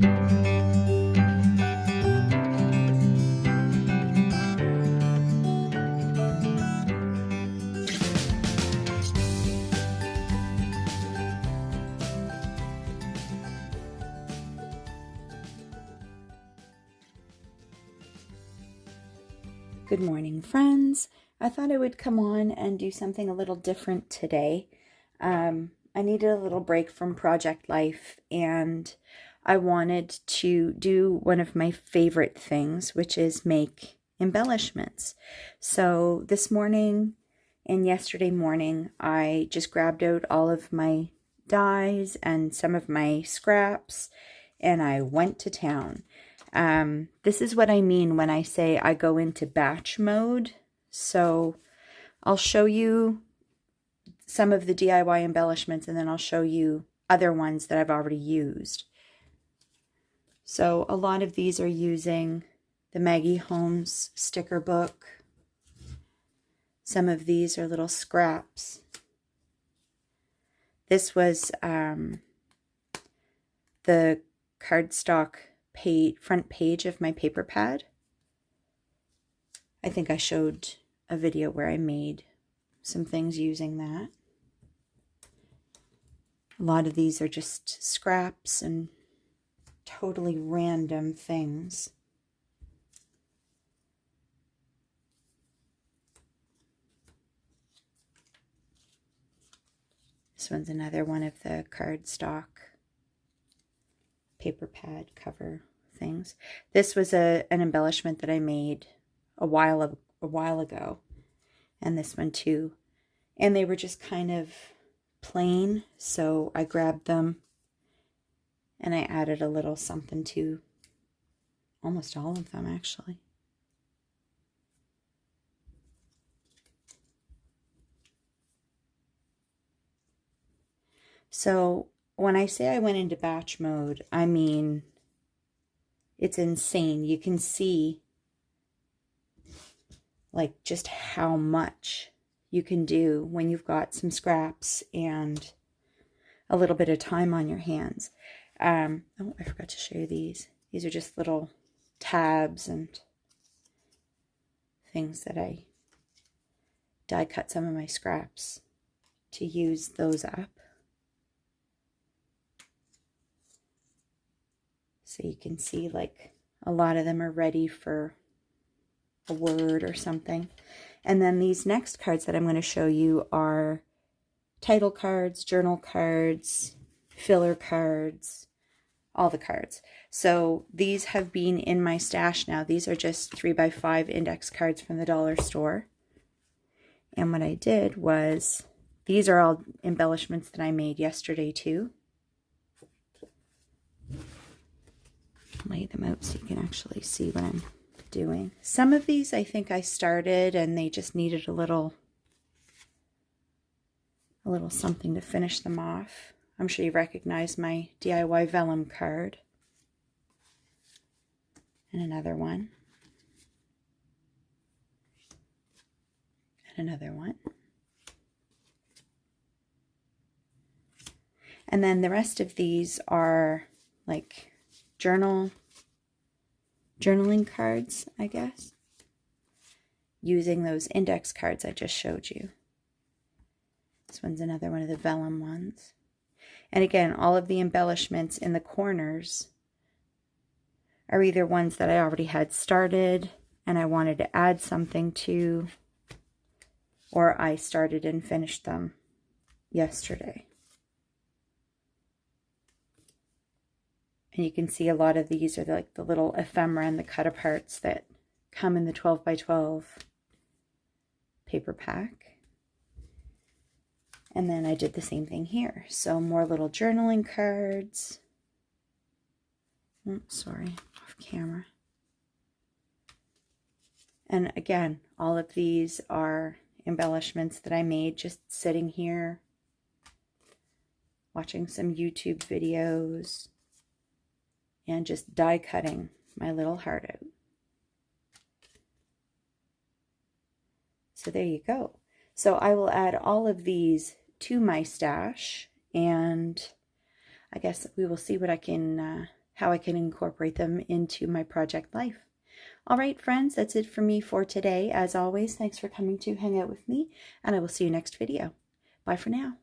Good morning, friends. I thought I would come on and do something a little different today. I needed a little break from project life, and I wanted to do one of my favorite things, which is make embellishments. So this morning and yesterday morning, I just grabbed out all of my dies and some of my scraps, and I went to town. This is what I mean when I say I go into batch mode. So I'll show you some of the DIY embellishments, and then I'll show you other ones that I've already used. So a lot of these are using the Maggie Holmes sticker book. Some of these are little scraps. This was the cardstock front page of my paper pad. I think I showed a video where I made some things using that. A lot of these are just scraps and totally random things. This one's another one of the cardstock paper pad cover things. This was an embellishment that I made a while ago, and this one too. And they were just kind of plain, so I grabbed them and I added a little something to almost all of them, actually. So when I say I went into batch mode, I mean it's insane. You can see like just how much you can do when you've got some scraps and a little bit of time on your hands. Oh, I forgot to show you these. These are just little tabs and things that I die cut some of my scraps to use those up. So you can see like a lot of them are ready for a word or something. And then these next cards that I'm going to show you are title cards, journal cards, filler cards, all the cards. So these have been in my stash now. These are just 3x5 index cards from the dollar store. And what I did was, these are all embellishments that I made yesterday too. Lay them out so you can actually see what I'm doing. Some of these I think I started and they just needed a little something to finish them off. I'm sure you recognize my DIY vellum card. And another one. And another one. And then the rest of these are like journaling cards, I guess, using those index cards I just showed you. This one's another one of the vellum ones. And again, all of the embellishments in the corners are either ones that I already had started and I wanted to add something to, or I started and finished them yesterday. And you can see a lot of these are like the little ephemera and the cut aparts that come in the 12x12 paper pack. And then I did the same thing here. So more little journaling cards. Oh, sorry, off camera. And again, all of these are embellishments that I made just sitting here, watching some YouTube videos, and just die cutting my little heart out. So there you go. So I will add all of these to my stash, and I guess we will see what I can how I can incorporate them into my project life. All right, friends, that's it for me for today. As always, thanks for coming to hang out with me, and I will see you next video. Bye for now.